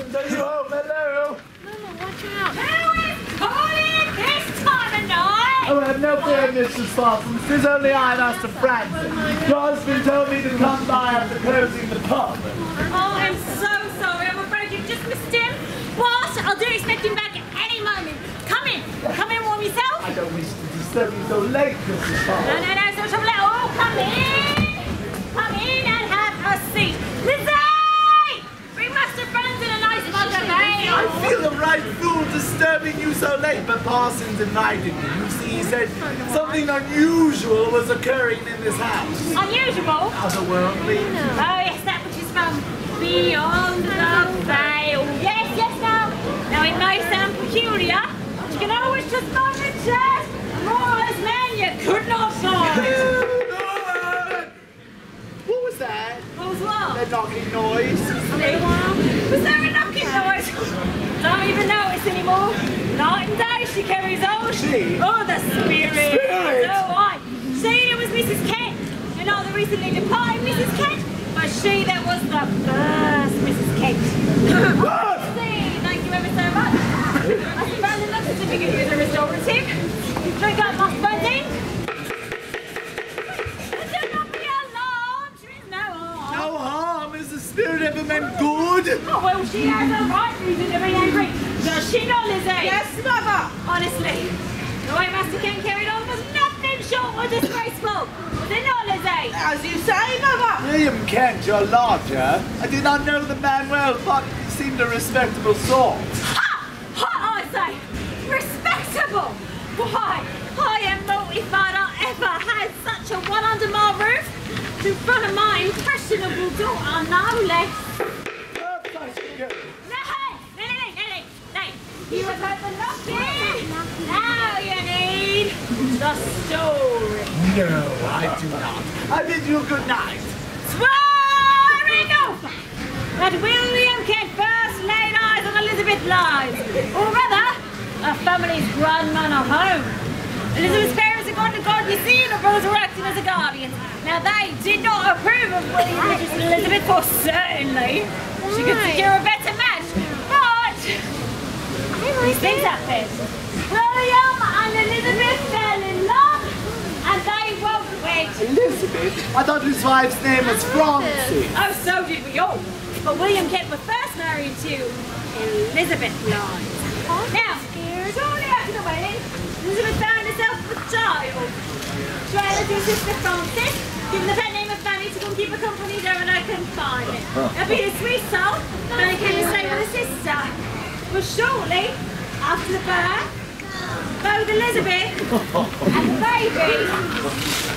Parsons, are you home? Hello? Mama, watch out. Who is calling this time of night? Oh, I have no fear, Mrs. Parsons. 'Tis only I, Master Francis. Your husband told me to come by after closing the pub. Oh, I'm so sorry. I'm afraid you've just missed him. But I do expect him back at any moment. Come in. Come in and warm yourself. I don't wish to disturb you so late, Mrs. Parsons. No, so trouble at all. Come in. Come in and have a seat. Lizzie! Bring Master Francis a nice mug of ale. I feel a right fool disturbing you so late, but Parsons invited me. You see, he said something unusual was occurring in this house. Unusual? Otherworldly. Oh, yes, that which is from beyond the veil. Yes, now. Now, it may sound peculiar, but you can always just find the chest. Moralist man, you could not find. What was that? What was what? That knocking noise. Was there a knocking noise? Don't even notice anymore. Night and day she carries on. She? Oh, the spirit. Spirit? Oh, I. She that was Mrs. Kent. And not the recently departed Mrs. Kent, but she that was the first Mrs. Kent. See, thank you ever so much. I suppose the love certificate is a restorative. Drink up, Master Bunting. No harm. Is the spirit ever meant good? Oh, well, she has a right reason to be angry. Does she not, Lizzie? Yes, Mother. Honestly, the way Master Kent carried on was nothing short of disgraceful. Was it not, Lizzie? As you say, Mother. William Kent, your lodger. I did not know the man well, but he seemed a respectable sort. Ha! Ha, I say! Respectable! Why, I am mortified I ever had such a one under my roof in front of my impressionable daughter, no less. Nay, you have heard the knocking. Now you need the story. No, I do not. I bid you good night. Swearing oath that William Kent first laid eyes on Elizabeth lives, or rather, her family's grandmanor home. Elizabeth's parents had gone to God, you see, and her brothers were acting as a guardian. Now they did not approve of William and Elizabeth, for certainly she could secure a better match. But these things happened. William and Elizabeth fell in love, and they won't wed. Elizabeth? I thought his wife's name was Frances. Oh, so did we all. But William Kent was first married to Elizabeth Lyons. Now, shortly after the wedding, Elizabeth found herself with a child. She had her sister Frances, given the pet name of Fanny to come keep her company during her confinement. Now, being a sweet soul, Fanny came to stay with her sister. But shortly after the birth, both Elizabeth and the baby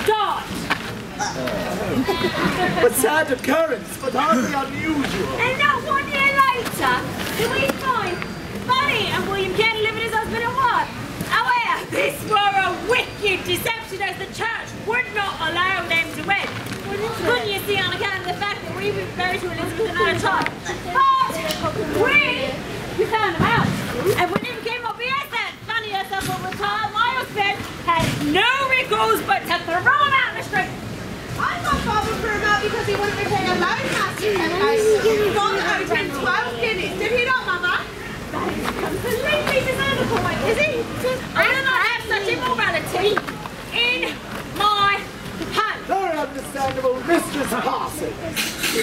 died. A sad occurrence, but hardly unusual. And not 1 year later, do we find Fanny and William Kent living as husband and wife. However, this were a wicked deception, as the church would not allow them to wed. Couldn't you see, on account of the fact that we were married to Elizabeth and had a child? But we found them out. And when it became obvious that Fanny herself was retired, my husband had no recourse but to throw him out in the street. I got Father threw him out because he wouldn't repay a loan, Master. He owed him 12 guineas. Did he not, Mother? That is completely deserved a point, is it? I do not have such immorality in my home. Very understandable, Mistress Parsons.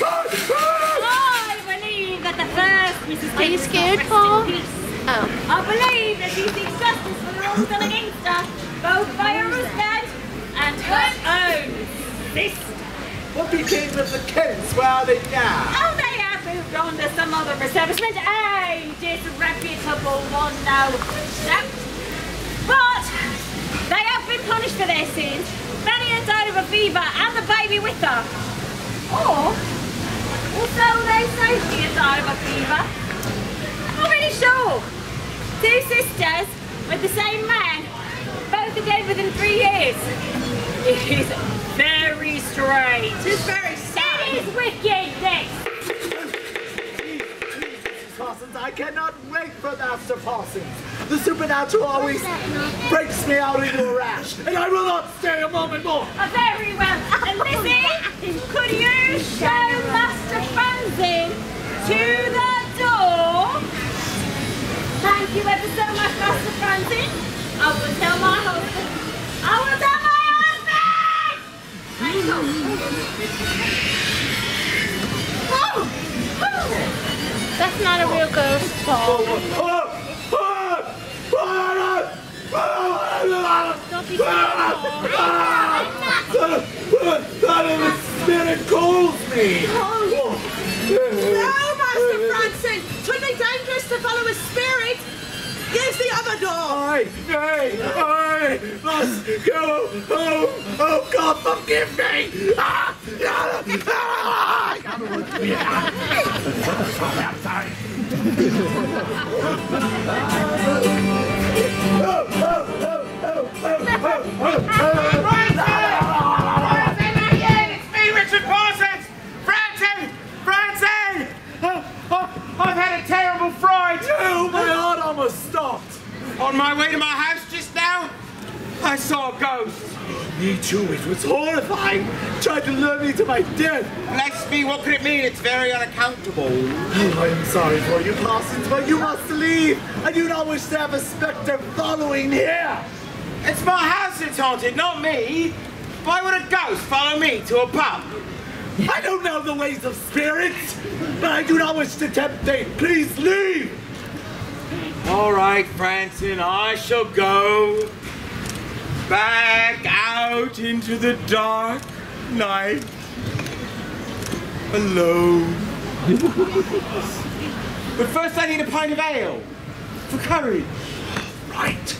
I believe that the first Mrs. Are you Kent scared, rest in Paul? peace. Oh. I believe that she seeks justice for the wrongs done against her, both by her husband and her own sister. What became of the Kents? Where are they now? Oh, they have moved on to some other establishment. A disreputable one, no doubt. But they have been punished for their sins. Fanny had died of a fever and the baby with her. Or so they say she had died of a fever. Not really sure. Two sisters with the same man, both are dead within 3 years. It is very strange. It's very sad. It is wickedness. Mrs. Parsons, I cannot wait for Master Parsons. The supernatural always breaks me out into a rash, and I will not stay a moment more. Very well. And Lizzie, could you show Master Francis to the door? you ever so much, Master Francis. I will tell my husband. I will tell my husband! That's not a real ghost, Paul. Don't be scared, That of the spirit calls me! No, Master Francis! 'Twould be dangerous to follow a spirit! Use the other door! I must go home! Oh God, forgive me! I've had a terrible fright! Oh, my heart almost stopped! On my way to my house just now, I saw a ghost. Me too, it was horrifying! Tried to lure me to my death! Bless me, what could it mean? It's very unaccountable. Oh, I am sorry for you, Parsons, but you must leave! I do not wish to have a spectre following here! It's my house that's haunted, not me. Why would a ghost follow me to a pub? I don't know the ways of spirits, but I do not wish to tempt fate. Please leave! All right, Francis, I shall go back out into the dark night alone. But first I need a pint of ale for courage. Right.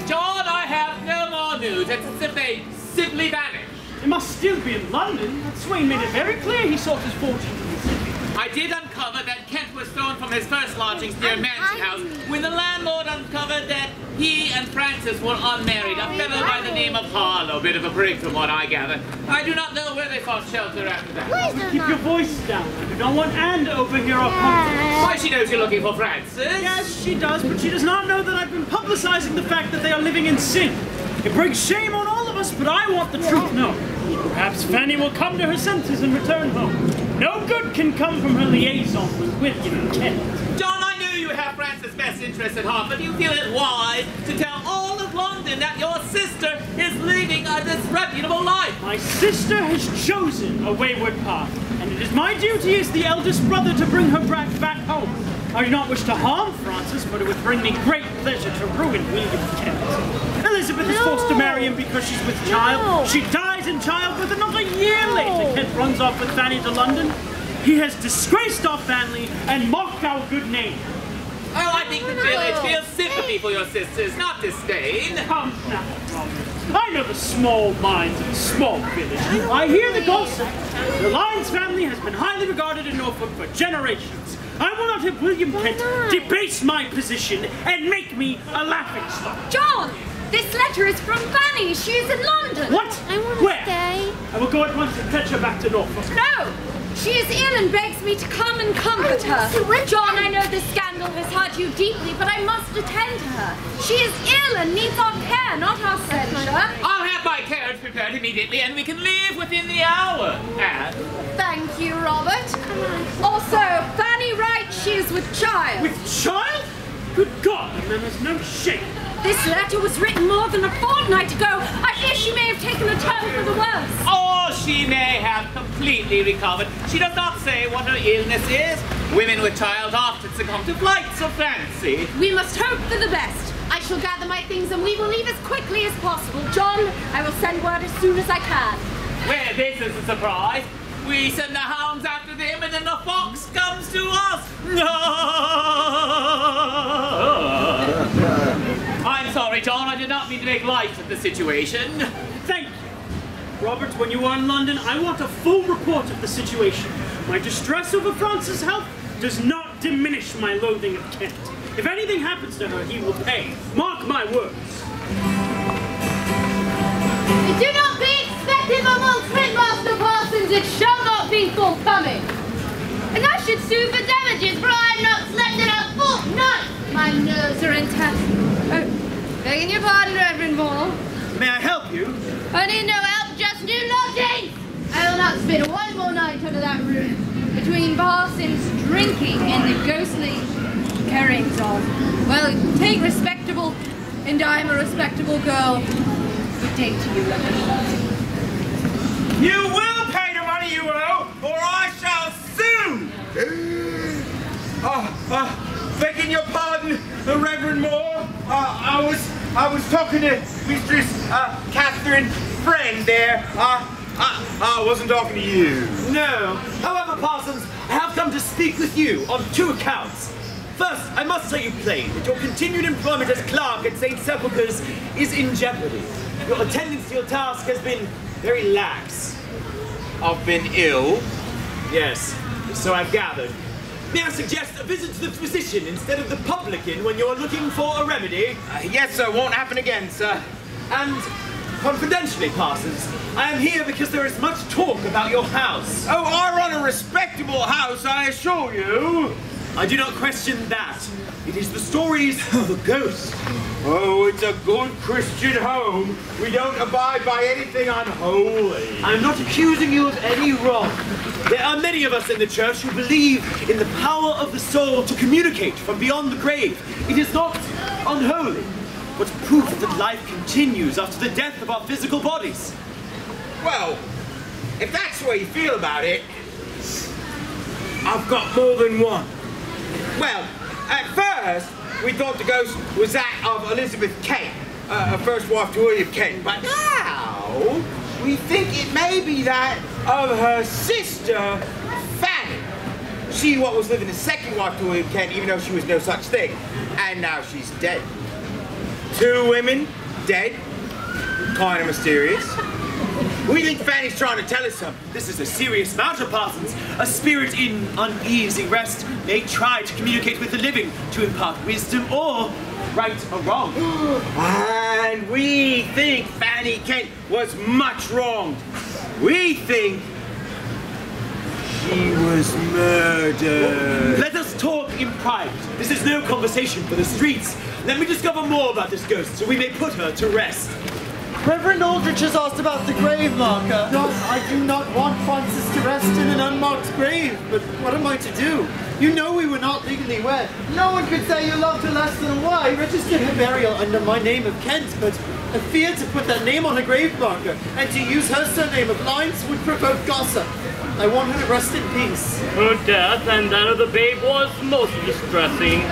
John, I have no more news. They simply vanished. He must still be in London. Swain made it very clear he sought his fortune in the city. I did uncover that Kent was thrown from his first lodgings near Mansion House when the landlord uncovered that he and Francis were unmarried, a fellow by the name of Harlow, bit of a prig from what I gather. I do not know where they sought shelter after that. Keep your voice down. I do not want Anne to overhear our conference. Why, she knows you're looking for Francis. Yes, she does, but she does not know that I've been publicizing the fact that they are living in sin. It brings shame on all of us, but I want the truth known. Perhaps Fanny will come to her senses and return home. No good can come from her liaison with William and Kent. John, I know you have Francis' best interests at heart, but do you feel it wise to tell all of London that your sister is leading a disreputable life? My sister has chosen a wayward path, and it is my duty as the eldest brother to bring her back home. I do not wish to harm Francis, but it would bring me great pleasure to ruin William Kent. Elizabeth is forced to marry him because she's with child. She dies in childbirth, and not a year later Kent runs off with Fanny to London. He has disgraced our family and mocked our good name. Oh, I think the village feels sympathy for your sisters, not disdain. Come now, Robert. I know the small minds of a small village. I hear the gossip. The Lyons family has been highly regarded in Norfolk for generations. I will not have William Kent debase my position and make me a laughingstock. John! This letter is from Fanny. She is in London. What? I want to Where? stay. I will go at once and fetch her back to Norfolk. No! She is ill and begs me to come and comfort her. John, I know this scandal has hurt you deeply, but I must attend to her. She is ill and needs our care, not our censure. I'll have my carriage prepared immediately, and we can leave within the hour. And Thank you, Robert. Also, Fanny writes she is with child. With child? Good God, the man has no shame. This letter was written more than a fortnight ago. I fear she may have taken a turn for the worse. or she may have completely recovered. She does not say what her illness is. Women with child often succumb to flights of fancy. We must hope for the best. I shall gather my things and we will leave as quickly as possible. John, I will send word as soon as I can. Well, this is a surprise. We send the hounds after them and then the fox comes to us. I'm sorry, John. I did not mean to make light of the situation. Thank you. Robert, when you are in London, I want a full report of the situation. My distress over Frances' health does not diminish my loathing of Kent. If anything happens to her, he will pay. Mark my words. Do not be expected amongst Ringmaster Parsons, it shall not be forthcoming. And I should sue for damages, for I have not slept in a fortnight. My nerves are intact. Oh, begging your pardon, Reverend Moore. May I help you? I need no help, just new lodging. I will not spend one more night under that roof. Between seen parsons drinking in the ghostly carryings of. Well, take respectable, and I'm a respectable girl. Good day to you, Reverend. You will pay the money you owe, or I shall sue! Begging your pardon, Reverend Moore. I was talking to Mistress Catherine Friend there. I wasn't talking to you. No. However, Parsons, I have come to speak with you on 2 accounts. First, I must tell you plain that your continued employment as clerk at St. Sepulchre's is in jeopardy. Your attendance to your task has been very lax. I've been ill. Yes, so I've gathered. May I suggest a visit to the physician instead of the publican when you're looking for a remedy? Yes, sir. Won't happen again, sir. And confidentially, Parsons, I am here because there is much talk about your house. Oh, I run a respectable house, I assure you. I do not question that. It is the stories of a ghost. Oh, it's a good Christian home. We don't abide by anything unholy. I'm not accusing you of any wrong. There are many of us in the church who believe in the power of the soul to communicate from beyond the grave. It is not unholy, but proof that life continues after the death of our physical bodies. Well, if that's the way you feel about it, I've got more than one. Well, at first, we thought the ghost was that of Elizabeth Kent, her first wife to William Kent. But now, we think it may be that of her sister, Fanny. She what was living as second wife to William Kent, even though she was no such thing. And now she's dead. 2 women, dead. Kind of mysterious. We think Fanny's trying to tell us something. This is a serious matter, Parsons. A spirit in uneasy rest may try to communicate with the living to impart wisdom or right or wrong. And we think Fanny Kent was much wronged. We think she was murdered. Let us talk in private. This is no conversation for the streets. Let me discover more about this ghost so we may put her to rest. Reverend Aldrich has asked about the grave marker. No, I do not want Francis to rest in an unmarked grave, but what am I to do? You know we were not legally wed. No one could say you loved her less than a wife. I registered her burial under my name of Kent, but I feared to put that name on a grave marker, and to use her surname of Lyons would provoke gossip. I want her to rest in peace. Her death and that of the babe was most distressing.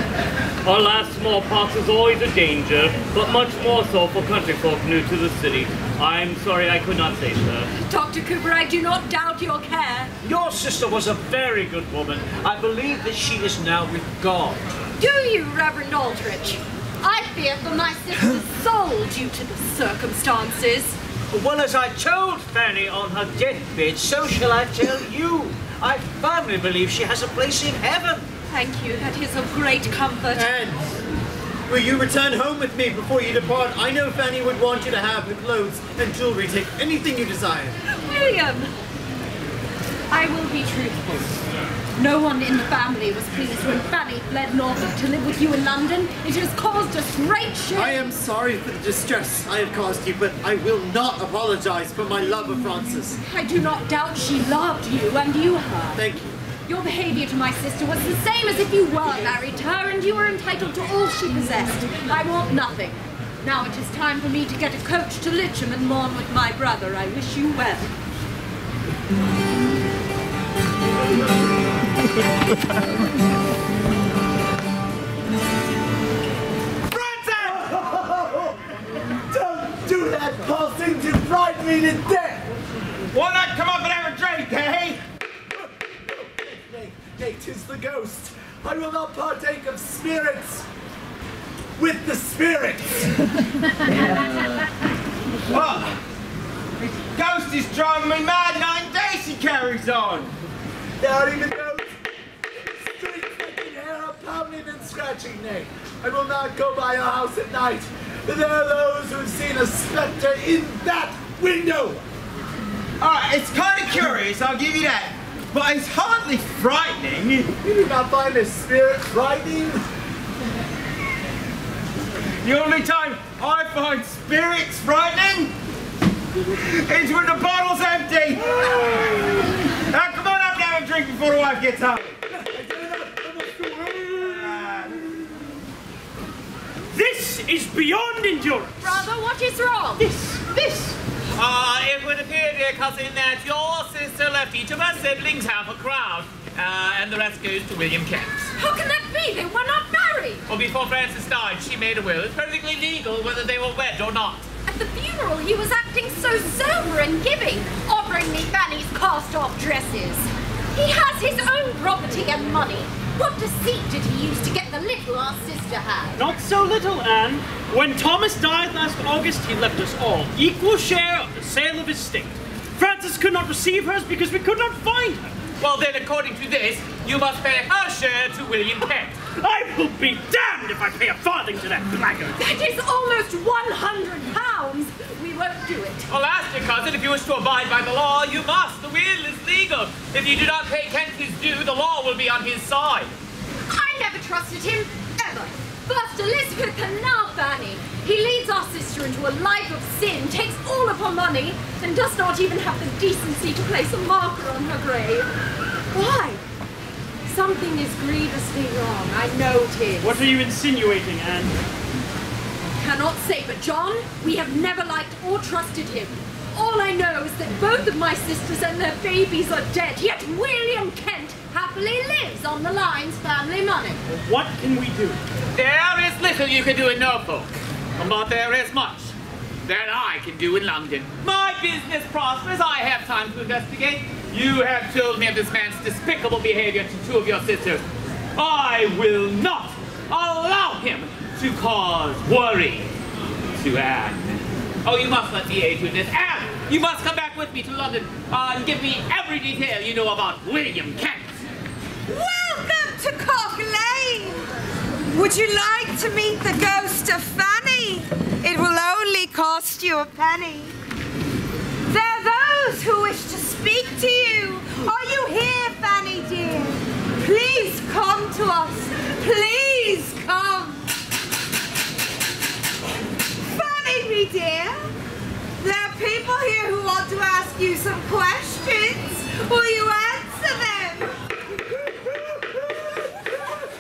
Alas, smallpox is always a danger, but much more so for country folk new to the city. I'm sorry I could not say so. Dr. Cooper, I do not doubt your care. Your sister was a very good woman. I believe that she is now with God. Do you, Reverend Aldrich? I fear for my sister's soul due to the circumstances. Well, as I told Fanny on her deathbed, so shall I tell you. I firmly believe she has a place in heaven. Thank you, that is of great comfort. And will you return home with me before you depart? I know Fanny would want you to have her clothes and jewelry. Take anything you desire. William, I will be truthful. No one in the family was pleased when Fanny fled north to live with you in London. It has caused us great shame. I am sorry for the distress I have caused you, but I will not apologize for my love of Frances. I do not doubt she loved you and you her. Thank you. Your behavior to my sister was the same as if you were married to her and you were entitled to all she possessed. I want nothing. Now it is time for me to get a coach to Litcham and mourn with my brother. I wish you well. Don't do that, Parsons! You frighten me to death! Why not come up and have a drink, eh? Nay, 'tis the ghost. I will not partake of spirits with the spirits. What? Ghost is driving me mad, 9 days she carries on. There aren't even ghosts. Street flicking hair are pounding and scratching. Nay, I will not go by your house at night. But there are those who've seen a spectre in that window. Alright, it's kind of curious, I'll give you that. But it's hardly frightening. You do not find a spirit frightening? The only time I find spirits frightening is when the bottle's empty. Now come on up and have a drink before the wife gets home. This is beyond endurance. Brother, what is wrong? This. It would appear, dear cousin, that your sister left each of her siblings half a crown, and the rest goes to William Kent. How can that be? They were not married. Well, before Francis died, she made a will. It's perfectly legal whether they were wed or not. At the funeral, he was acting so sober and giving, offering me Fanny's cast-off dresses. He has his own property and money. What deceit did he use to get the little our sister had? Not so little, Anne. When Thomas died last August, he left us all equal share of the sale of his estate. Francis could not receive hers because we could not find her. Well, then, according to this, you must pay her share to William Kent. I will be damned if I pay a farthing to that blackguard. That is almost £100. We won't do it. Well, ask your cousin, if you wish to abide by the law, you must. The will is legal. If you do not pay Kent his due, the law will be on his side. I never trusted him, ever. First Elizabeth and now Fanny. He leads our sister into a life of sin, takes all of her money, and does not even have the decency to place a marker on her grave. Why? Something is grievously wrong. I know it is. What are you insinuating, Anne? Cannot say, but John, we have never liked or trusted him. All I know is that both of my sisters and their babies are dead, yet William Kent happily lives on the Lyons family money. What can we do? There is little you can do in Norfolk, but there is much that I can do in London. My business prospers. I have time to investigate. You have told me of this man's despicable behavior to two of your sisters. I will not allow him to cause worry to Anne. Oh, you must let me aid you in this. Anne, you must come back with me to London and give me every detail you know about William Kent. Welcome to Cock Lane. Would you like to meet the ghost of Fanny? It will only cost you a penny. There are those who wish to speak to you. Are you here, Fanny dear? Please come to us. Please come. Fanny, me dear, there are people here who want to ask you some questions. Will you answer them?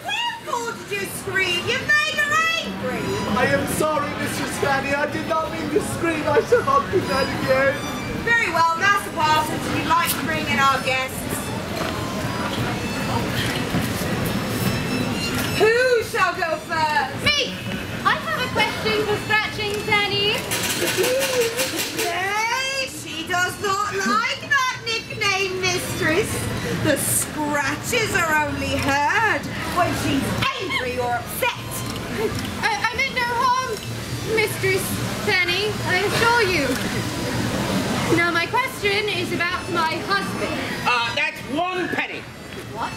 Wherefore did you scream? You made her angry. I am sorry, Mistress Fanny. I did not mean to scream. I shall not do that again. Very well, Master Parsons, if you'd like to bring in our guests. Who shall go first? Me! I have a question for Scratching Fanny. Nay, she does not like that nickname, mistress. The scratches are only heard when she's angry or upset. I meant no harm, Mistress Fanny, I assure you. Now my question is about my husband. That's 1 penny. What?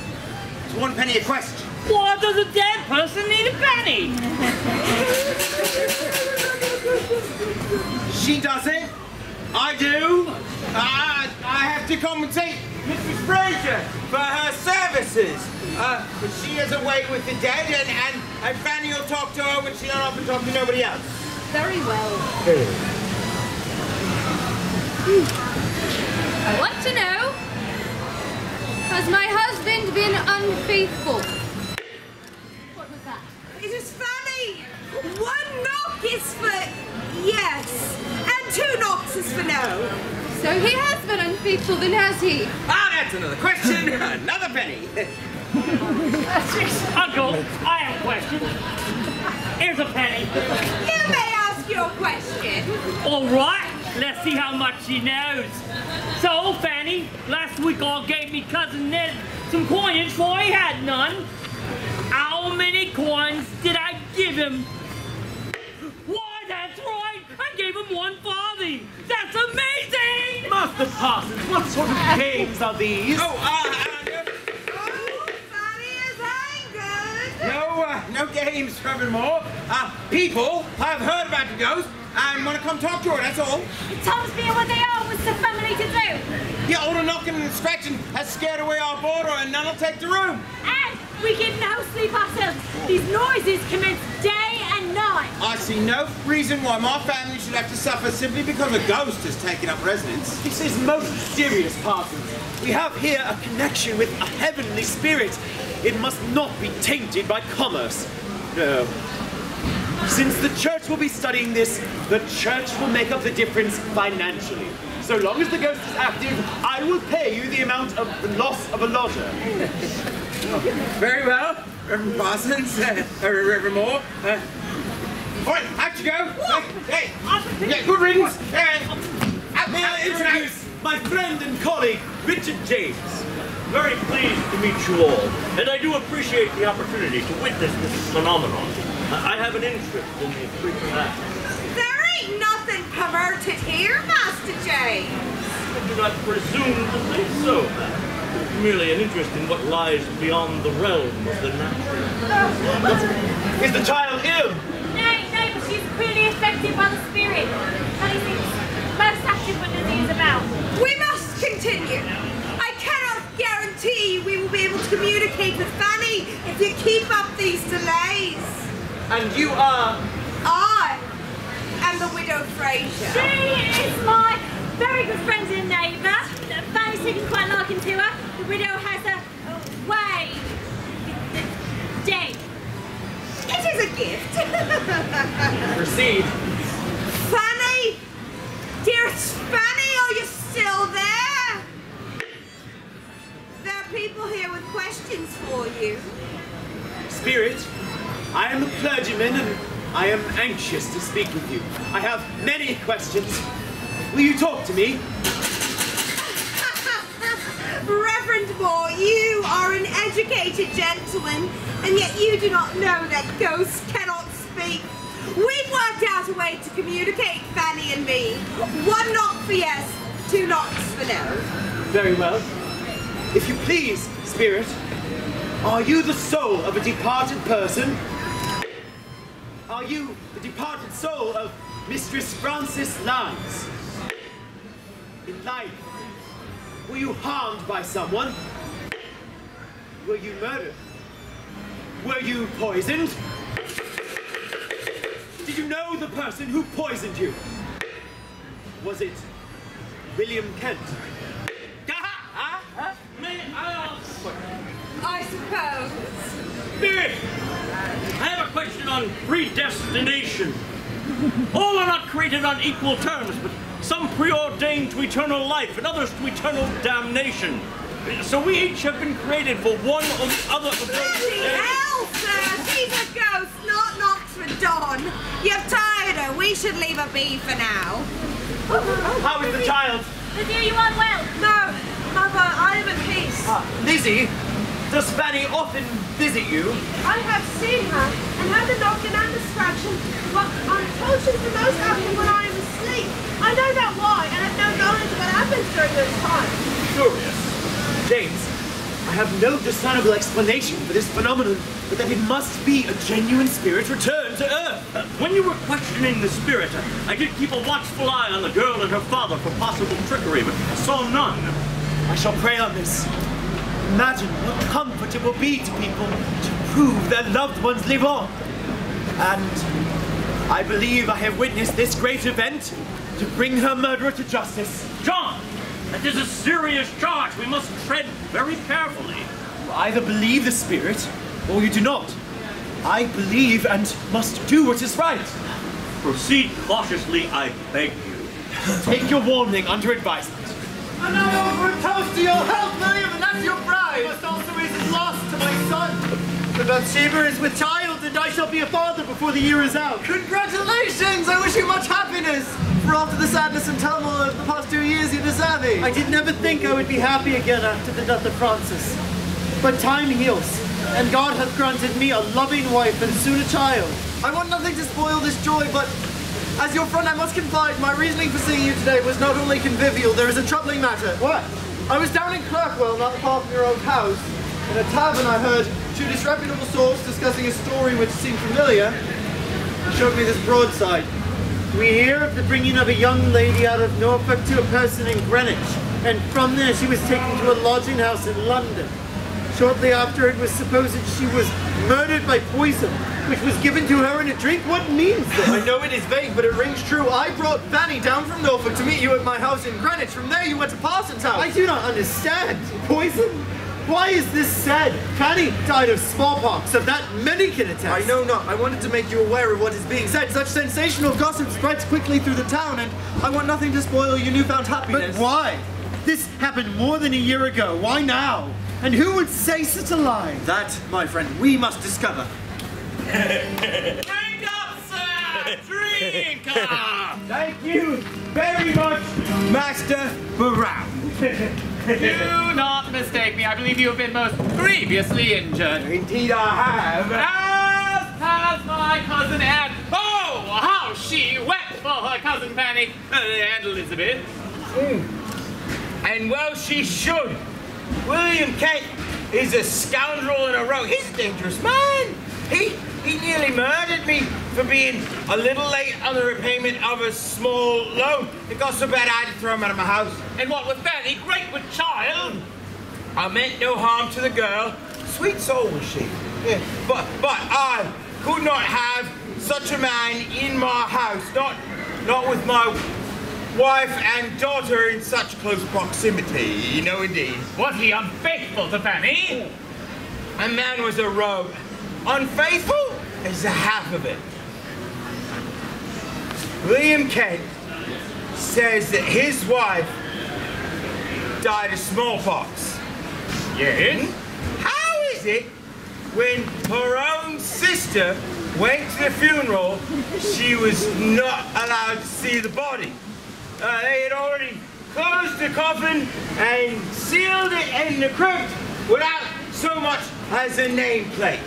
It's 1 penny a question. Why does a dead person need a penny? She doesn't. I do. I have to compensate Mrs. Fraser for her services. But she has a way with the dead, and Fanny will talk to her when she don't often talk to nobody else. Very well. I want to know, has my husband been unfaithful? What was that? It is Fanny. 1 knock is for yes, and 2 knocks is for no. So he has been unfaithful, then has he? That's another question. Another penny. Uncle, I have a question. Here's a penny. You may ask your question. All right, let's see how much she knows. So, Fanny, last week all gave me Cousin Ned some coinage for he had none. How many coins did I give him? Why, that's right, I gave him 1 farthing. That's amazing! Master Parsons, what sort of games are these? Fanny is angered. No games, Reverend Moore. People have heard about the ghost and want to come talk to her, that's all. Tom's being what they are. What's the family to do? Yeah, all the knocking and scratching has scared away our boarder and none will take the room. And we get no sleep ourselves. These noises commence day and night. I see no reason why my family should have to suffer simply because a ghost has taken up residence. This is most serious, Parsons. We have here a connection with a heavenly spirit. It must not be tainted by commerce. No. Since the church will be studying this, the church will make up the difference financially. So long as the ghost is active, I will pay you the amount of the loss of a lodger. Very well, Reverend Parsons, Reverend Moore. All right, out you go. Hey, yeah, good riddance. May I introduce my friend and colleague, Richard James. Very pleased to meet you all, and I do appreciate the opportunity to witness this phenomenon. I have an interest in the frequent act. There ain't nothing perverted here, Master James. I do not presume to say so, ma'am. Merely an interest in what lies beyond the realm of the natural. Is the child ill? Nay, but she's clearly affected by the spirit. And he seems most active when Lizzie is about. We must continue. I cannot guarantee we will be able to communicate with Fanny if you keep up these delays. And you are? I am the widow Fraser. She is my very good friend and neighbour. Fanny's taken quite a liking to her. The widow has a way. Dead. It is a gift. Proceed. Fanny! Dearest Fanny, are you still there? There are people here with questions for you. Spirit, I am a clergyman and I am anxious to speak with you. I have many questions. Will you talk to me? Reverend Moore, you are an educated gentleman, and yet you do not know that ghosts cannot speak. We've worked out a way to communicate, Fanny and me. 1 knock for yes, 2 knocks for no. Very well. If you please, Spirit, are you the soul of a departed person? Are you the departed soul of Mistress Frances Lance? In life, were you harmed by someone? Were you murdered? Were you poisoned? Did you know the person who poisoned you? Was it William Kent? May I ask? I suppose. Spirit, I have a question on predestination. All are not created on equal terms, but some preordained to eternal life and others to eternal damnation. So we each have been created for one or the other of those. Bloody hell, sir! She's a ghost, not knocks for dawn. You've tired her. We should leave her be for now. How is the child? Lizzie, are you unwell? No, Mother, I am at peace. Lizzie, does Fanny often visit you? I have seen her and heard the knocking and the scratching, but I'm told she's the most active when I am asleep. I know that why, and have no knowledge of what happens during those times. Curious. James, I have no discernible explanation for this phenomenon, but that it must be a genuine spirit returned to Earth. When you were questioning the spirit, I did keep a watchful eye on the girl and her father for possible trickery, but I saw none. I shall pray on this. Imagine what comfort it will be to people to prove their loved ones live on. And I believe I have witnessed this great event to bring her murderer to justice. John, that is a serious charge. We must tread very carefully. You either believe the spirit, or you do not. I believe and must do what is right. Proceed cautiously, I beg you. Take your warning under advisement. And now over a toast to your health, William, and that's your bride. Must also raise his loss to my son. The Bathsheba is with child, and I shall be a father before the year is out. Congratulations! I wish you much happiness. For after the sadness and turmoil of the past 2 years, you deserve it. I did never think I would be happy again after the death of Francis. But time heals, and God hath granted me a loving wife and soon a child. I want nothing to spoil this joy, but as your friend I must confide, my reasoning for seeing you today was not only convivial, there is a troubling matter. What? I was down in Clerkwell, not far from your old house. In a tavern I heard two disreputable souls discussing a story which seemed familiar. He showed me this broadside. We hear of the bringing of a young lady out of Norfolk to a person in Greenwich, and from there she was taken to a lodging house in London. Shortly after, it was supposed she was murdered by poison, which was given to her in a drink. What means this? I know it is vague, but it rings true. I brought Fanny down from Norfolk to meet you at my house in Greenwich. From there, you went to Parsons' house. I do not understand. Poison? Why is this said? Fanny died of smallpox, of that many can attest. I know not. I wanted to make you aware of what is being said. Such sensational gossip spreads quickly through the town, and I want nothing to spoil your newfound happiness. But why? This happened more than a year ago. Why now? And who would say such a lie? That, my friend, we must discover. Drink up, sir! Drink up! Thank you very much, Master Brown. Do not mistake me. I believe you have been most grievously injured. Indeed I have. As has my cousin Anne. Oh, how she wept for her cousin Fanny and Elizabeth. And well she should. William Kent is a scoundrel and a rogue. He's a dangerous man. He nearly murdered me for being a little late on the repayment of a small loan. It got so bad I had to throw him out of my house. And what with Fanny, great with child? I meant no harm to the girl. Sweet soul was she. Yeah. But I could not have such a man in my house. Not with my wife and daughter in such close proximity. No, indeed. Was he unfaithful to Fanny? A man was a rogue. Unfaithful is the half of it. William Kent says that his wife died of smallpox. Yes? How is it when her own sister went to the funeral, she was not allowed to see the body? They had already closed the coffin and sealed it in the crypt without so much as a nameplate.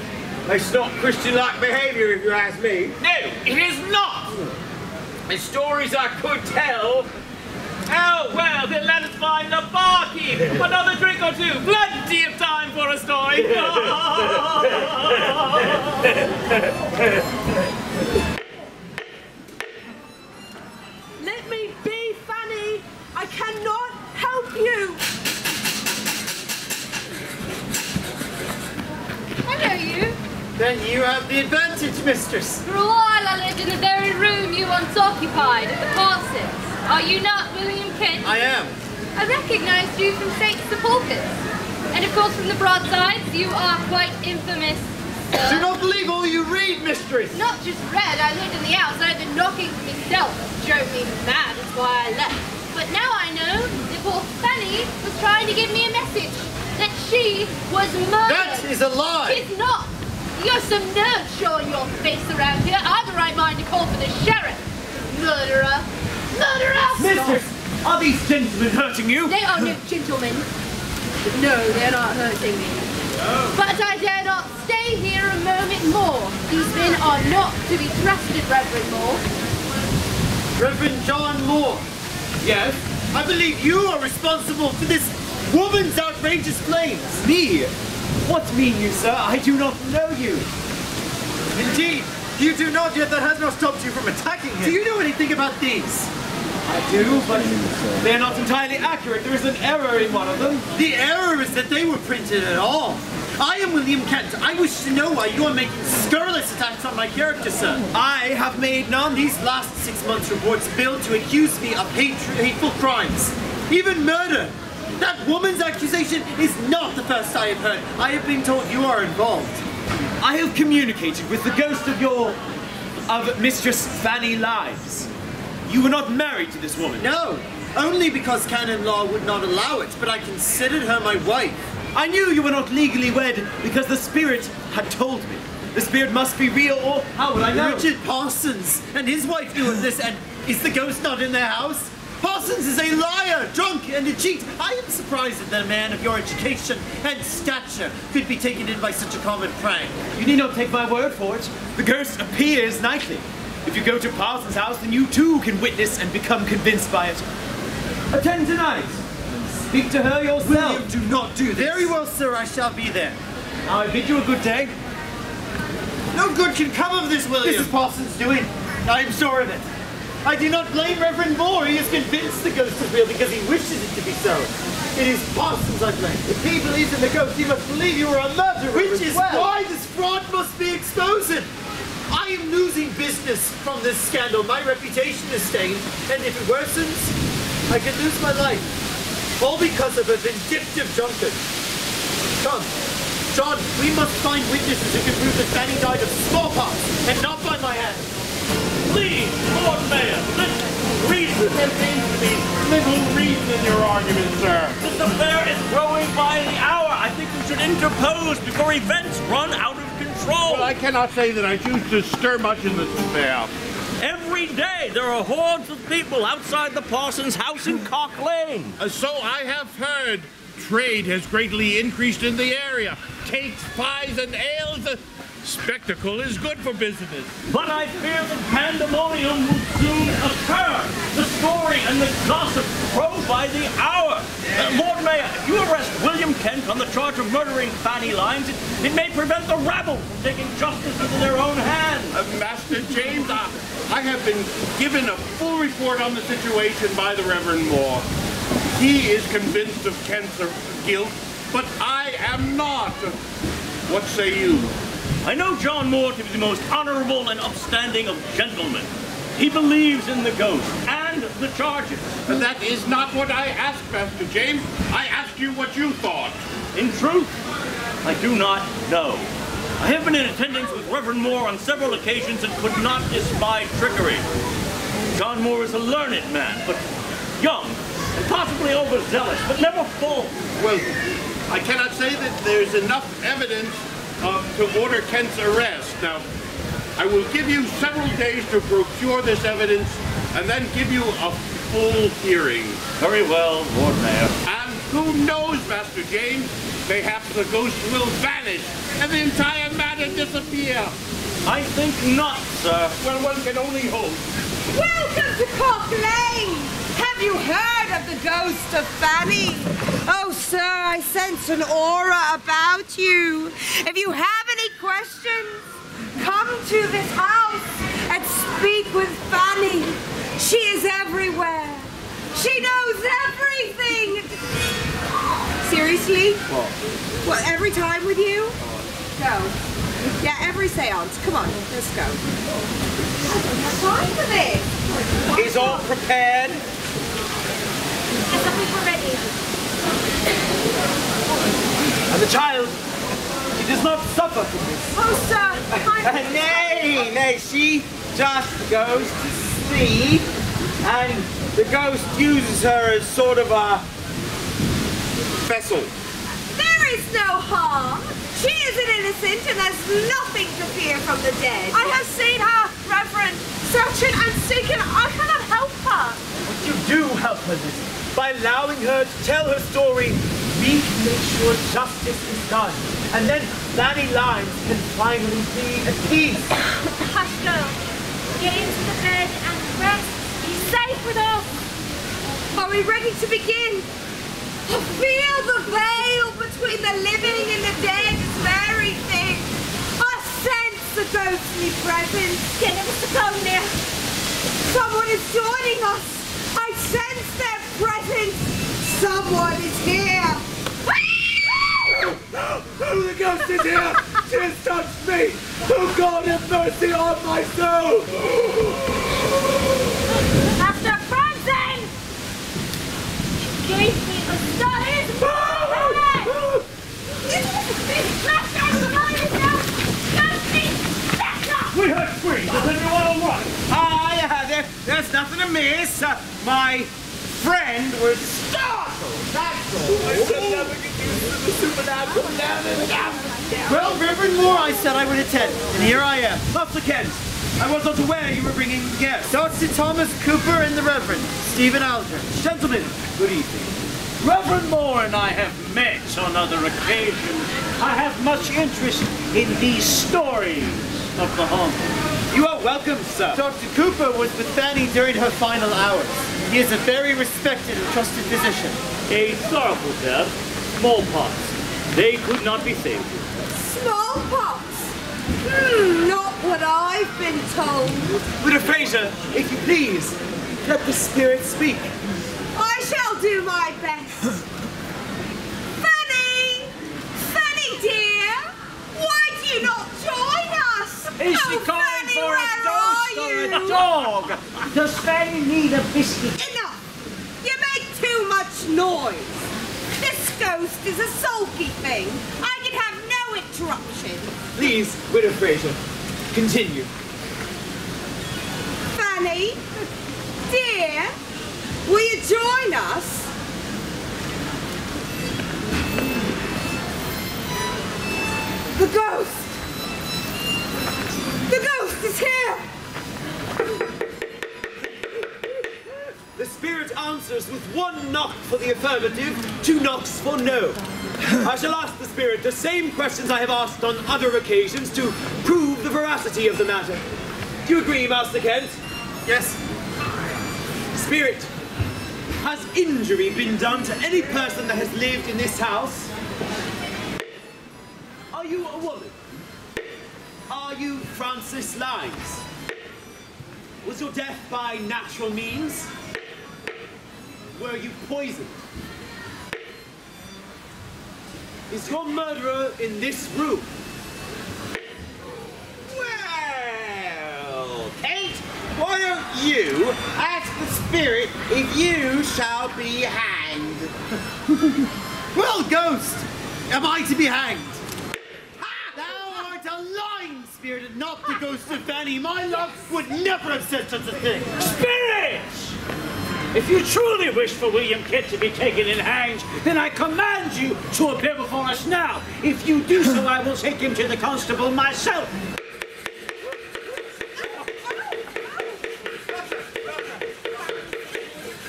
It's not Christian-like behavior, if you ask me. No, it is not. The stories I could tell. Oh, well, then let us find the barkeep. Another drink or two. Plenty of time for a story. Let me be, Fanny. I cannot help you. I know you. Then you have the advantage, mistress. For a while I lived in the very room you once occupied at the Parsons. Are you not William Kent? I am. I recognised you from St. Sepulchre's. And of course from the broadsides, you are quite infamous, sir. Do not believe all you read, mistress. Not just read, I lived in the house. I had been knocking for myself. Drove me mad, that's why I left. But now I know that poor Fanny was trying to give me a message. That she was murdered. That is a lie. It's not. You have some nerve showing your face around here. I have the right mind to call for the sheriff. Murderer. Murderer! Mistress, are these gentlemen hurting you? They are no gentlemen. No, they're not hurting me. But I dare not stay here a moment more. These men are not to be trusted, Reverend Moore. Reverend John Moore. Yes? I believe you are responsible for this woman's outrageous claims. Me? What mean you, sir? I do not know you. Indeed, you do not, yet that has not stopped you from attacking him. Do you know anything about these? I do, but they're not entirely accurate. There is an error in one of them. The error is that they were printed at all. I am William Kent. I wish to know why you are making scurrilous attacks on my character, sir. I have made none. These last 6 months' reports build to accuse me of hateful crimes, even murder. That woman's accusation is not the first I have heard. I have been told you are involved. I have communicated with the ghost of Mistress Fanny Lives. You were not married to this woman. No, only because canon law would not allow it, but I considered her my wife. I knew you were not legally wed because the spirit had told me. The spirit must be real, or how would I know? Richard Parsons and his wife knew of this, and is the ghost not in their house? Parsons is a liar, drunk, and a cheat. I am surprised that a man of your education and stature could be taken in by such a common prank. You need not take my word for it. The ghost appears nightly. If you go to Parsons' house, then you too can witness and become convinced by it. Attend tonight. Speak to her yourself. William, do not do this. Very well, sir, I shall be there. Now I bid you a good day. No good can come of this, William. This is Parsons' doing. I am sure of it. I do not blame Reverend Moore. He is convinced the ghost is real because he wishes it to be so. It is Parsons I blame. If he believes in the ghost, he must believe you are a murderer. Which is why this fraud must be exposed. I am losing business from this scandal. My reputation is stained, and if it worsens, I could lose my life. All because of a vindictive drunkard. Come, John, we must find witnesses who can prove that Fanny died of smallpox, and not by my hand. Please, Lord Mayor, listen. Reason. There seems to be little reason in your argument, sir. This affair is growing by the hour. I think we should interpose before events run out of control. Well, I cannot say that I choose to stir much in this affair. Every day there are hordes of people outside the parson's house in Cock Lane. So I have heard. Trade has greatly increased in the area. Cakes, pies, and ales. The spectacle is good for business. But I fear that pandemonium will soon occur. The story and the gossip grow by the hour. Lord Mayor, if you arrest William Kent on the charge of murdering Fanny Lyons, it may prevent the rabble from taking justice into their own hands. Master James, I have been given a full report on the situation by the Reverend Moore. He is convinced of Kent's guilt, but I am not. What say you? I know John Moore to be the most honorable and upstanding of gentlemen. He believes in the ghost and the charges. But that is not what I asked, Master James. I asked you what you thought. In truth, I do not know. I have been in attendance with Reverend Moore on several occasions and could not despise trickery. John Moore is a learned man, but young, and possibly overzealous, but never full. Well, I cannot say that there's enough evidence to order Kent's arrest. Now, I will give you several days to procure this evidence and then give you a full hearing. Very well, Lord Mayor. And who knows, Master James, perhaps the ghost will vanish and the entire matter disappear. I think not, sir. Well, one can only hope. Welcome to Cock Lane! Have you heard of the ghost of Fanny? Oh, sir, I sense an aura about you. If you have any questions, come to this house and speak with Fanny. She is everywhere. She knows everything. Seriously? What, every time with you? Go. Yeah, every seance. Come on, let's go. I don't have time for this. Is all prepared? Yes, I think we're ready. And the child, he does not suffer from this. Oh, sir, Nay, she just goes to sleep, and the ghost uses her as sort of a vessel. there is no harm. She is an innocent and has nothing to fear from the dead. I have seen her, Reverend, searching and seeking. I cannot help her. What you do help her, Lizzie. By allowing her to tell her story, we can make sure justice is done. And then Fanny Lyons can finally be at peace. Hush, girl. Get into the bed and rest. Be safe with us. Are we ready to begin? I feel the veil between the living and the dead is very thin. I sense the ghostly presence. Get him to go near. Someone is joining us. I sense their presence. Someone is here. Oh, the ghost is here! She has touched me! Oh, God, have mercy on my soul! Master Franzen! She gave me a study. We heard screams. Is everyone all right? Yeah, there's nothing amiss. My friend was startled, that's all. I should never get used to the supernatural. Well, Reverend Moore, I said I would attend, and here I am. Master Kent, I was not aware you were bringing guests. Dr. Thomas Cooper and the Reverend Stephen Aldrin. Gentlemen, good evening. Reverend Moore and I have met on other occasions. I have much interest in these stories of the haunted. You are welcome, sir. Dr. Cooper was with Fanny during her final hours. He is a very respected and trusted physician. A sorrowful death, smallpox. They could not be saved. Smallpox? Not what I've been been told. Widow Fraser, if you please, let the spirit speak. I shall do my best. Fanny dear, why do you not join us? Is she calling Fanny, for a where ghost are or a you? dog? Does Fanny need a biscuit? Enough! You make too much noise. This ghost is a sulky thing. I can have no interruption. Please, Widow Fraser, continue. Fanny, dear, will you join us? The ghost! The ghost is here! The spirit answers with one knock for the affirmative, 2 knocks for no. I shall ask the spirit the same questions I have asked on other occasions to prove the veracity of the matter. Do you agree, Master Kent? Yes. Spirit, has injury been done to any person that has lived in this house? Are you a woman? Are you Francis Lyons? Was your death by natural means? Were you poisoned? Is your murderer in this room? Well, Kate, why don't you ask the spirit if you shall be hanged? Well, ghost, am I to be hanged? Thou art a lying spirit and not the ghost of Fanny. My love would never have said such a thing. Spirits! If you truly wish for William Kent to be taken and hanged, then I command you to appear before us now. If you do so, I will take him to the constable myself.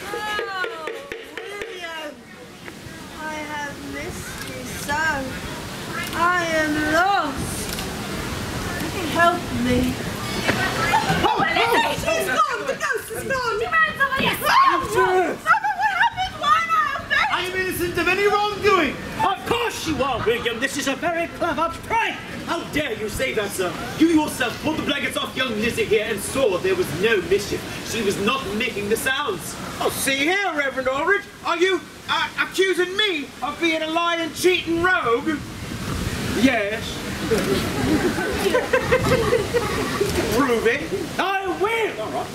Oh, William, I have missed you so. I am lost. Help me. Oh, He's gone! The ghost is gone! She ran somebody else! What happened? Why not? I am innocent of any wrongdoing. Of course you are, William. This is a very clever prank. How dare you say that, sir? You yourself pulled the blankets off young Lizzie here and saw there was no mischief. She was not making the sounds. Oh, see here, Reverend Ulrich. Are you accusing me of being a lying, cheating rogue? Yes. Prove it. I will. All right.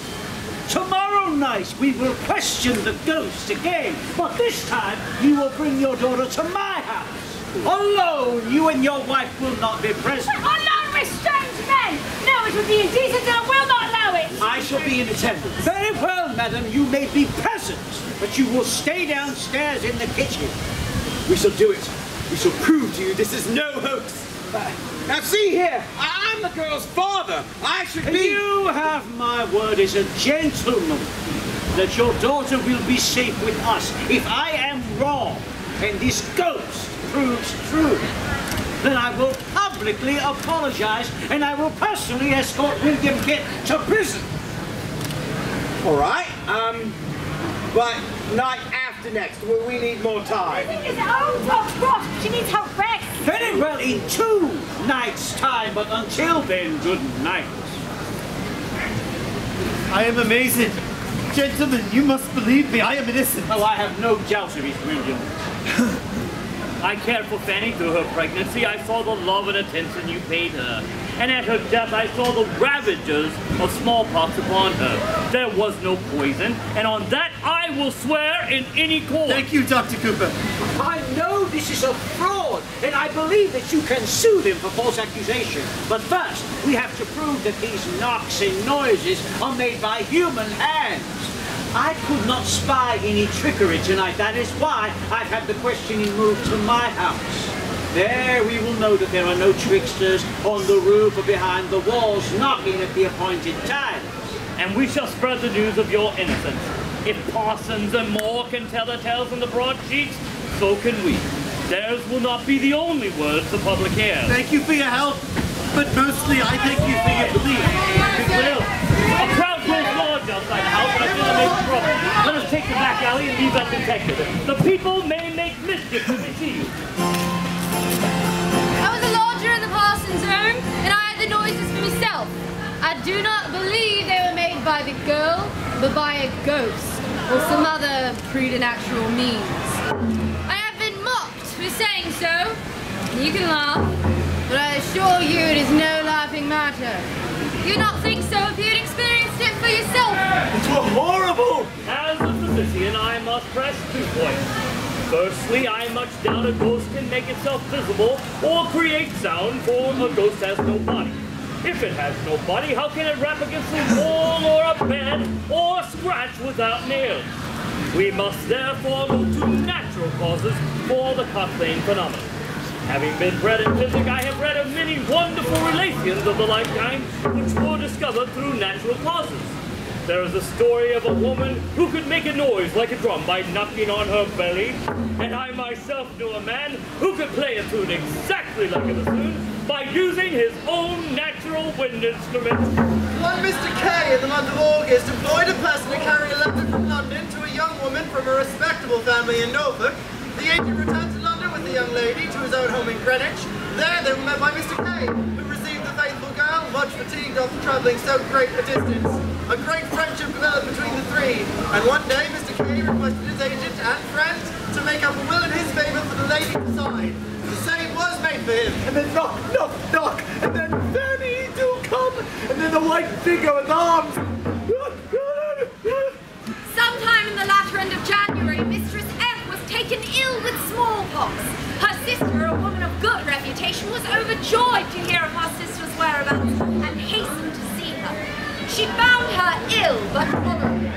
Tomorrow night we will question the ghost again, but this time you will bring your daughter to my house. Alone, you and your wife will not be present. Alone with strange men! No, it would be indecent and I will not allow it! I shall be in attendance. Very well, madam, you may be present, but you will stay downstairs in the kitchen. We shall do it. We shall prove to you this is no hoax. Now see here, I'm the girl's father. I should be... You have my word as a gentleman that your daughter will be safe with us. If I am wrong and this ghost proves true, then I will publicly apologize and I will personally escort William Kent to prison. All right, but night after next, we need more time. It's old Dog Ross. She needs her rest. Very well, in 2 nights' time, but until then, good night. I am amazing. Gentlemen, you must believe me. I am innocent. Oh, I have no doubt of it, William. I cared for Fanny through her pregnancy. I saw the love and attention you paid her. And at her death, I saw the ravages of smallpox upon her. There was no poison, and on that I will swear in any court. Thank you, Dr. Cooper. I know this is a fraud, and I believe that you can sue them for false accusation. But first, we have to prove that these knocks and noises are made by human hands. I could not spy any trickery tonight. That is why I've had the questioning moved to my house. There we will know that there are no tricksters on the roof or behind the walls knocking at the appointed times. And we shall spread the news of your innocence. If Parsons and Moore can tell the tales in the broadsheets, so can we. Theirs will not be the only words the public hears. Thank you for your help, but mostly I thank you for your belief. Goodwill. A crowd grows large outside the house, and I feel to make trouble. Let us take the back alley and leave that detected. The people may make mischief when they see you. I was a lodger in the parson's home, and I had the noises for myself. I'd do not believe they were made by the girl, but by a ghost, or some other preternatural means. I have been mocked for saying so. You can laugh, but I assure you it is no laughing matter. You not think so if you'd experienced it for yourself? It was horrible! As a physician, I must press 2 points. Firstly, I much doubt a ghost can make itself visible or create sound, for a ghost has no body. If it has no body, how can it rap against a wall or a bed or scratch without nails? We must therefore look to natural causes for the Cocklayne phenomenon. Having been bred in physics, I have read of many wonderful relations of the lifetime which were discovered through natural causes. There is a story of a woman who could make a noise like a drum by knocking on her belly, and I myself knew a man who could play a tune exactly like a bassoon by using his own natural wind instrument. One Mr. K in the month of August employed a person to carry a letter from London to a young woman from a respectable family in Norfolk. The agent returned to London with the young lady to his own home in Greenwich. There they were met by Mr. K, who received the faithful girl, much fatigued after travelling so great a distance. A great friendship developed between the three, and one day Mr. K requested his agent and friend to make up a will in his favour for the lady to sign. The same was made for him. And then knock, knock, knock, and then Fanny do come, and then the white figure with arms. Sometime in the latter end of January, Mistress F was taken ill with smallpox. Her sister, a woman of good reputation, was overjoyed to hear of her sister's whereabouts and hastened to see her. She found her ill but tolerable.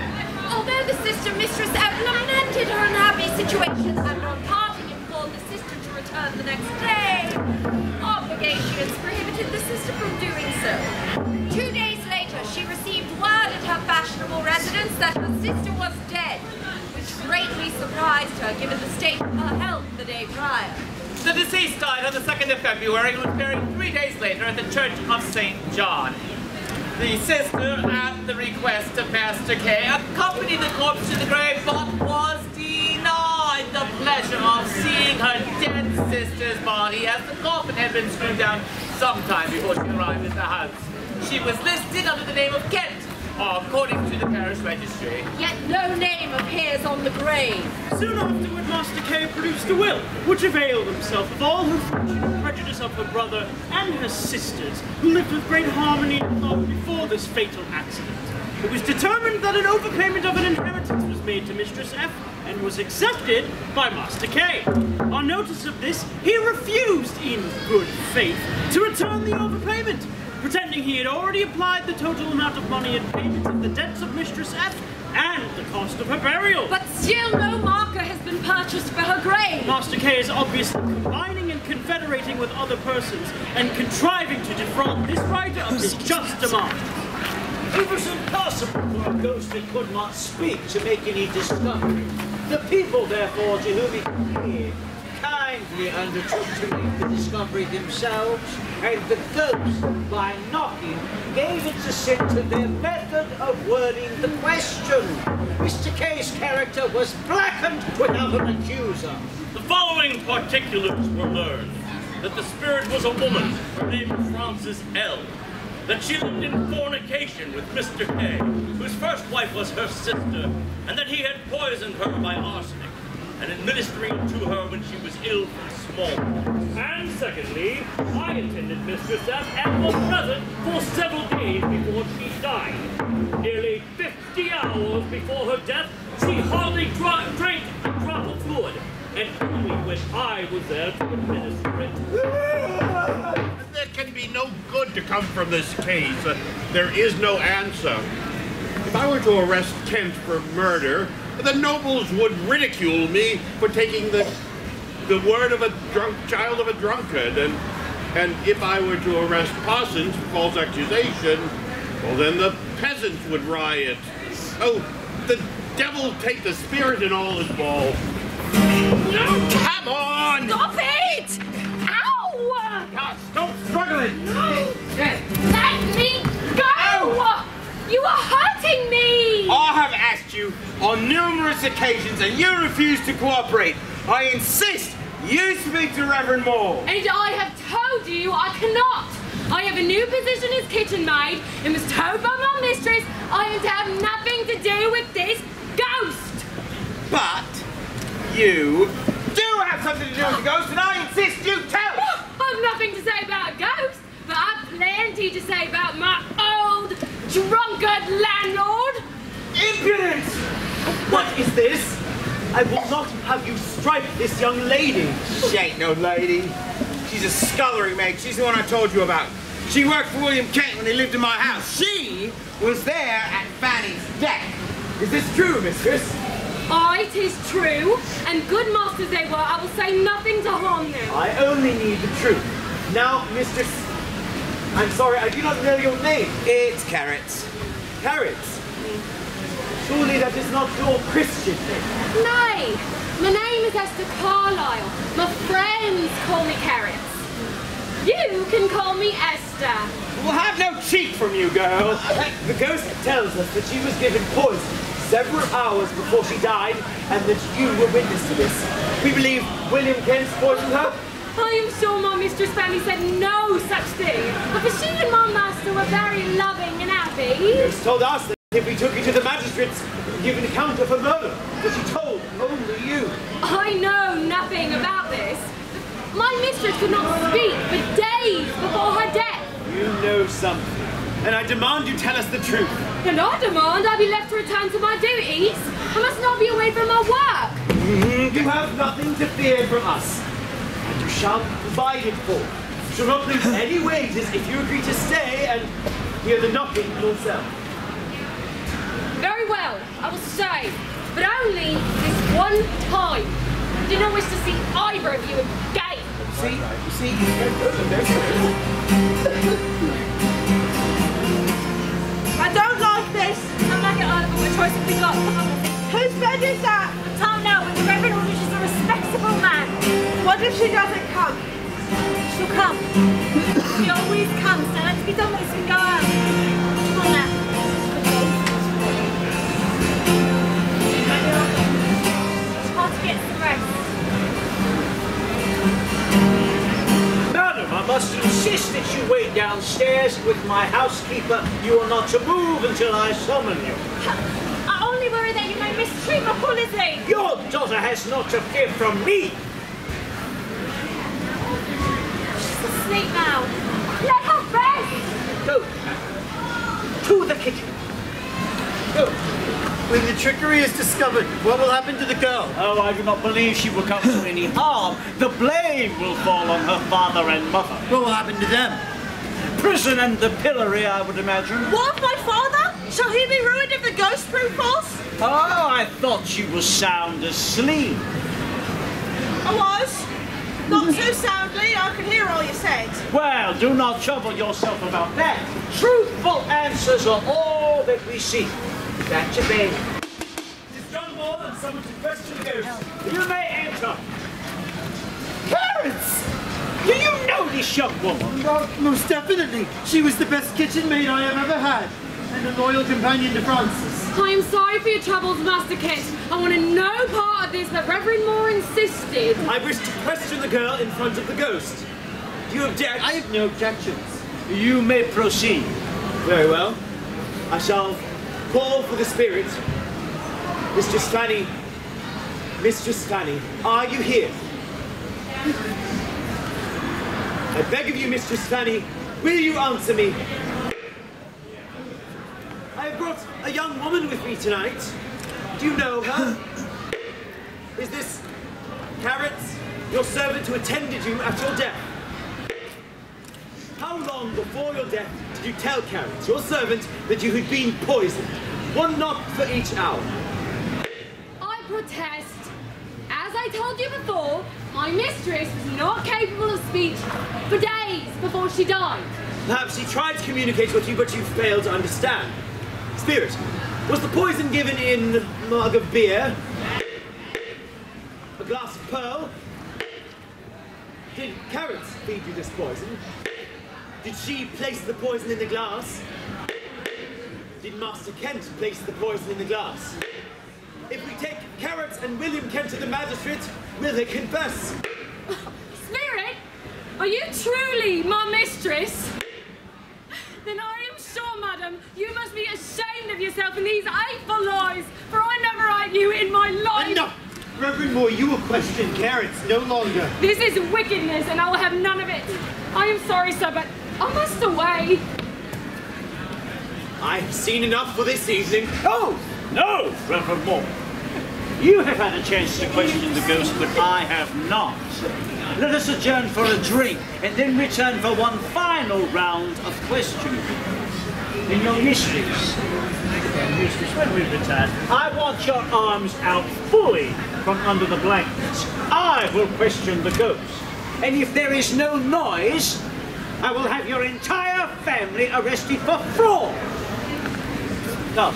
Although the sister, Mistress F, lamented her unhappy situation and on parting implored the sister to return the next day, obligations prohibited the sister from doing so. 2 days later, she received word at her fashionable residence that her sister was dead, which greatly surprised her given the state of her health the day prior. The deceased died on the 2nd of February and was buried 3 days later at the Church of St. John. The sister, at the request of Master K, accompanied the corpse to the grave, but was denied the pleasure of seeing her dead sister's body, as the coffin had been screwed down some time before she arrived at the house. She was listed under the name of Kent, according to the parish registry. Yet no name appears on the grave. Soon afterward, Master K produced a will, which availed himself of all her fortune and prejudice of her brother and her sisters, who lived with great harmony and love before this fatal accident. It was determined that an overpayment of an inheritance was made to Mistress F, and was accepted by Master K. On notice of this, he refused, in good faith, to return the overpayment, pretending he had already applied the total amount of money in payment of the debts of Mistress F and the cost of her burial. But still no marker has been purchased for her grave. Master K is obviously combining and confederating with other persons and contriving to defraud this writer of his just demand. It was impossible for a ghost that could not speak to make any discovery. The people, therefore, to whom it appeared, kindly undertook to make the discovery themselves, and the ghost, by knocking, gave its assent to their method of wording the question. Mr. K's character was blackened without an accuser. The following particulars were learned: that the spirit was a woman, her name was Frances L., that she lived in fornication with Mr. K, whose first wife was her sister, and that he had poisoned her by arsenic, and administering it to her when she was ill from smallpox. And secondly, I attended Mistress F and was present for several days before she died. Nearly 50 hours before her death, she hardly drank a drop of fluid, and only when I was there to administer it. There can be no good to come from this case. There is no answer. If I were to arrest Kent for murder, the nobles would ridicule me for taking the word of a child of a drunkard. And if I were to arrest Parsons for false accusation, well, then the peasants would riot. Oh, the devil take the spirit in all his ball. Come on! Stop it! Ow! God, stop struggling! No! Let me go! You are hurting me! I have asked you on numerous occasions and you refuse to cooperate. I insist you speak to Reverend Moore. And I have told you I cannot. I have a new new position as kitchen maid and was told by my mistress I am to have nothing to do with this ghost. But you do have something to do with the ghost, and I insist you tell. I've nothing to say about a ghost, but I've plenty to say about my old drunkard landlord. Impudent! What is this? I will not have you strike this young lady. She ain't no lady. She's a scullery maid. She's the one I told you about. She worked for William Kent when he lived in my house. She was there at Fanny's death. Is this true, mistress? Aye, 'tis true, and good masters they were. I will say nothing to harm them. I only need the truth. Now, mistress, I'm sorry, I do not know your name. It's Carrots. Carrots? Surely that is not your Christian name. Nay, my name is Esther Carlyle. My friends call me Carrots. You can call me Esther. We'll have no cheek from you, girl. The ghost tells us that she was given poison several hours before she died, and that you were witness to this. We believe William Kent poisoned her. I am sure my mistress Fanny said no such thing, but she and my master were very loving and happy. The ghost told us that if we took you to the magistrates, and give an account of her murder, but she told only you. I know nothing about this. My mistress could not speak for days before her death. You know something, and I demand you tell us the truth. And I demand I be left to return to my duties. I must not be away from my work. You have nothing to fear from us, and you shall be provided for. You shall not lose any wages if you agree to stay and hear the knocking yourself. Very well, I will stay, but only this one time. I do not wish to see either of you again. See? I don't like this. I'm like it either, but what choice have we got? Whose bed is that? I don't know, but the Reverend Aldrich is a respectable man. What if she doesn't come? She'll come. She always comes, so let's be done with this and go out. Come on now. It's hard to get some rest. Madam, I must insist that you wait downstairs with my housekeeper. You are not to move until I summon you. I only worry that you may mistreat my poor Lizzie. Your daughter has not to fear from me. She's asleep now. Let her rest. Go. To the kitchen. Go. When the trickery is discovered, what will happen to the girl? Oh, I do not believe she will come to any harm. The blame will fall on her father and mother. What will happen to them? Prison and the pillory, I would imagine. What of my father? Shall he be ruined if the ghost prove false? Oh, I thought you were sound asleep. I was. Not so soundly, I could hear all you said. Well, do not trouble yourself about that. Truthful answers are all that we seek. That's your baby. It's done more than someone to question the ghost. You may enter. Clarence! Do you know this young woman? Most definitely. She was the best kitchen maid I have ever had, and a loyal companion to Francis. I am sorry for your troubles, Master Kent. I wanted no part of this, but Reverend Moore insisted. I wish to question the girl in front of the ghost. Do you object? I have no objections. You may proceed. Very well. I shall call for the spirit. Mistress Fanny. Mistress Fanny, are you here? I beg of you, Mistress Fanny, will you answer me? I have brought a young woman with me tonight. Do you know her? Is this Carrots, your servant who attended you at your death? How long before your death did you tell Carrots, your servant, that you had been poisoned? One knock for each hour. I protest. As I told you before, my mistress was not capable of speech for days before she died. Perhaps she tried to communicate with you, but you failed to understand. Spirit, was the poison given in a mug of beer? A glass of pearl? Did Carrots feed you this poison? Did she place the poison in the glass? Did Master Kent place the poison in the glass? If we take Carrots and William Kent to the magistrate, will they confess? Spirit, are you truly my mistress? madam, you must be ashamed of yourself in these hateful lies, for I never eyed you in my life. Enough! Reverend Moore, you will question carrots no longer. This is wickedness, and I will have none of it. I am sorry, sir, but I must away. I have seen enough for this evening. Oh, no, Reverend Moore. You have had a chance to question the ghost, but I have not. Let us adjourn for a drink, and then return for one final round of questioning. And your mistress, when we return, I want your arms out fully from under the blankets. I will question the ghost. And if there is no noise, I will have your entire family arrested for fraud. Now,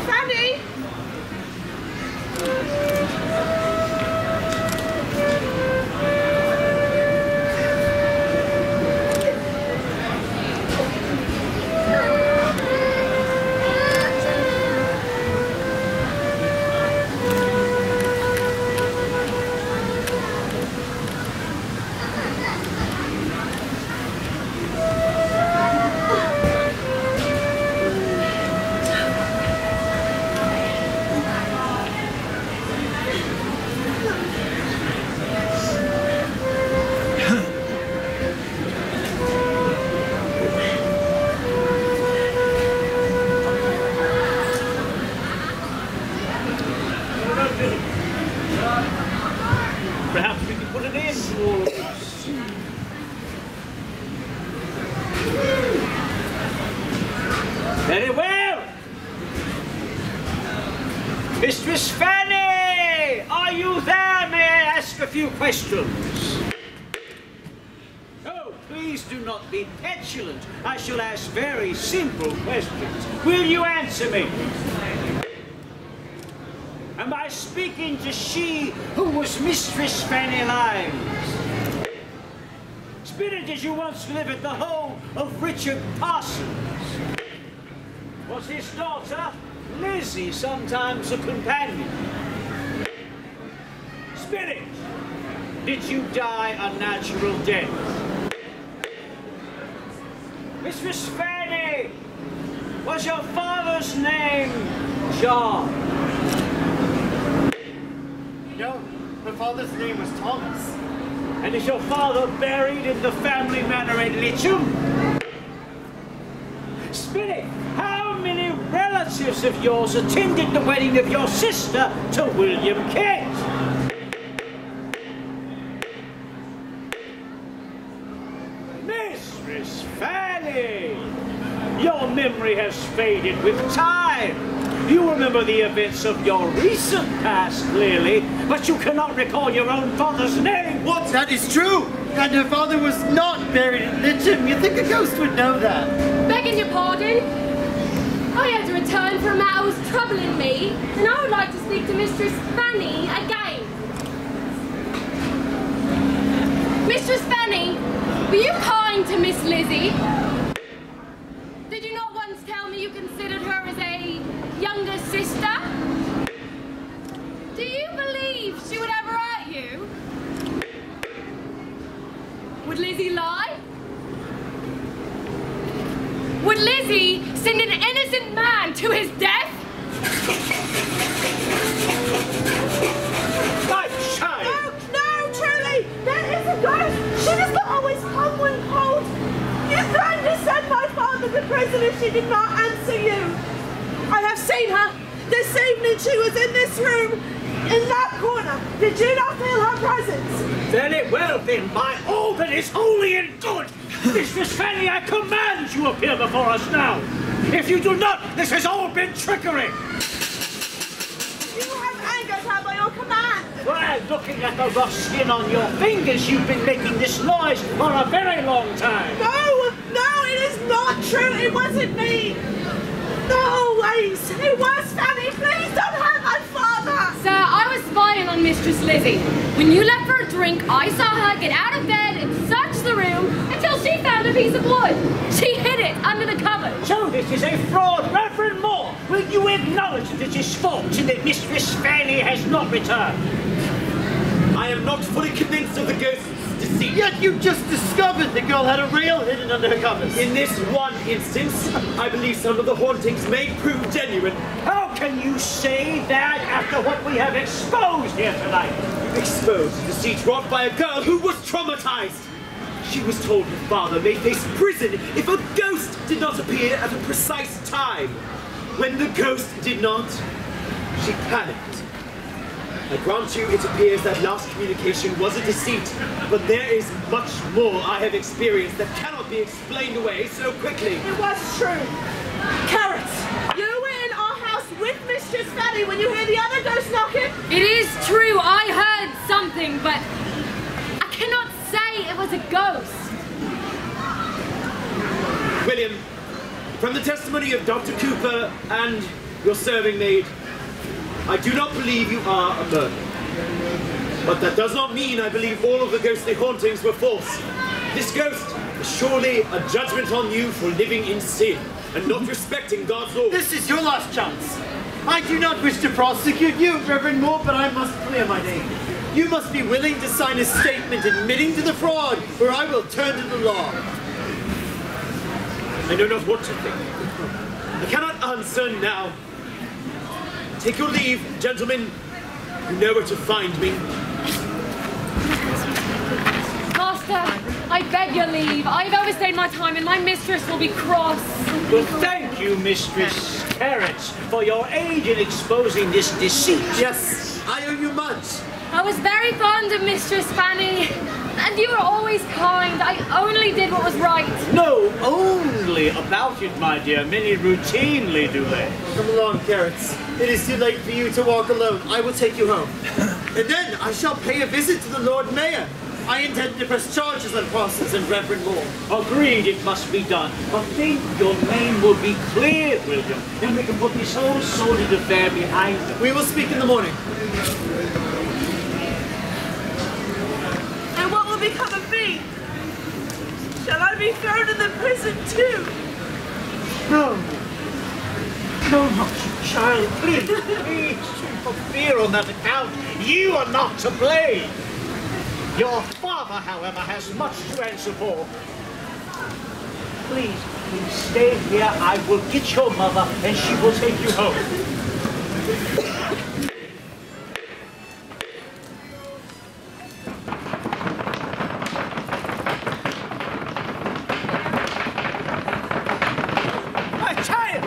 Fanny! perhaps we can put an end to all of this. Very well. Mistress Fanny, are you there? May I ask a few questions? Oh, please do not be petulant. I shall ask very simple questions. Will you answer me? Am I speaking to she who was Mistress Fanny Lyons? Spirit, did you once live at the home of Richard Parsons? Was his daughter, Lizzie, sometimes a companion? Spirit, did you die a natural death? Mistress Fanny, was your father's name John? No, her father's name was Thomas. And is your father buried in the family manor at Litcham? Spirit, how many relatives of yours attended the wedding of your sister to William Kent? Mistress Fanny, your memory has faded with time. You remember the events of your recent past, clearly, but you cannot recall your own father's name. What? That is true! And her father was not buried in Litcham. You'd think a ghost would know that. Begging your pardon, I had to return for a matter was troubling me, and I would like to speak to Mistress Fanny again. Mistress Fanny, were you kind to Miss Lizzie? Did you not once tell me you considered her as a younger sister? Do you believe she would ever hurt you? Would Lizzie lie? Would Lizzie send an innocent man to his death? No, truly, there is a ghost. She does not always come when called. You threatened to send my father to prison if she did not answer you. I have seen her. This evening she was in this room, in that corner. Did you not feel her presence? Very well then, by all that is holy and good, Mistress Fanny, I command you appear before us now. If you do not, this has all been trickery. You have angered her by your command. Well, looking at the rough skin on your fingers, you've been making this noise for a very long time. No, it is not true. It wasn't me. Not always. It was Fanny. Please don't hurt my father. Sir, I was spying on Mistress Lizzie. When you left for a drink, I saw her get out of bed and search the room until she found a piece of wood. She hid it under the cupboard. So this is a fraud, Reverend Moore. will you acknowledge that it is false and that Mistress Fanny has not returned? I am not fully convinced of the ghost's deceit. Yet you just discovered the girl had a rail hidden under her covers. In this one instance, I believe some of the hauntings may prove genuine. How can you say that after what we have exposed here tonight? Exposed deceit wrought by a girl who was traumatized. She was told her father may face prison if a ghost did not appear at a precise time. When the ghost did not, she panicked. I grant you, it appears that last communication was a deceit, but there is much more I have experienced that cannot be explained away so quickly. It was true. Carrots, you were in our house with Mistress Fanny when you hear the other ghost knocking? It is true, I heard something, but I cannot say it was a ghost. William, from the testimony of Dr. Cooper and your serving maid, I do not believe you are a murderer. But that does not mean I believe all of the ghostly hauntings were false. This ghost is surely a judgment on you for living in sin and not respecting God's law. This is your last chance. I do not wish to prosecute you, Reverend Moore, but I must clear my name. You must be willing to sign a statement admitting to the fraud, or I will turn to the law. I know not what to think. I cannot answer now. Take your leave, gentlemen. You know where to find me. Master, I beg your leave. I've overstayed my time and my mistress will be cross. Well, thank you, Mistress Carrots, for your aid in exposing this deceit. Yes, I owe you much. I was very fond of Mistress Fanny, and you were always kind. I only did what was right. No, only about it, my dear. Many routinely do that. Come along, Carrots. It is too late for you to walk alone. I will take you home. And then I shall pay a visit to the Lord Mayor. I intend to press charges on Parsons and Reverend Moore. Agreed, it must be done. But think your name will be clear, William. Then we can put this whole sordid affair behind us. We will speak in the morning. And what will become of me? Shall I be thrown in the prison too? No. No, not you, child. Please, please, for fear on that account. You are not to blame. Your father, however, has much to answer for. Please stay here. I will get your mother and she will take you home. My child!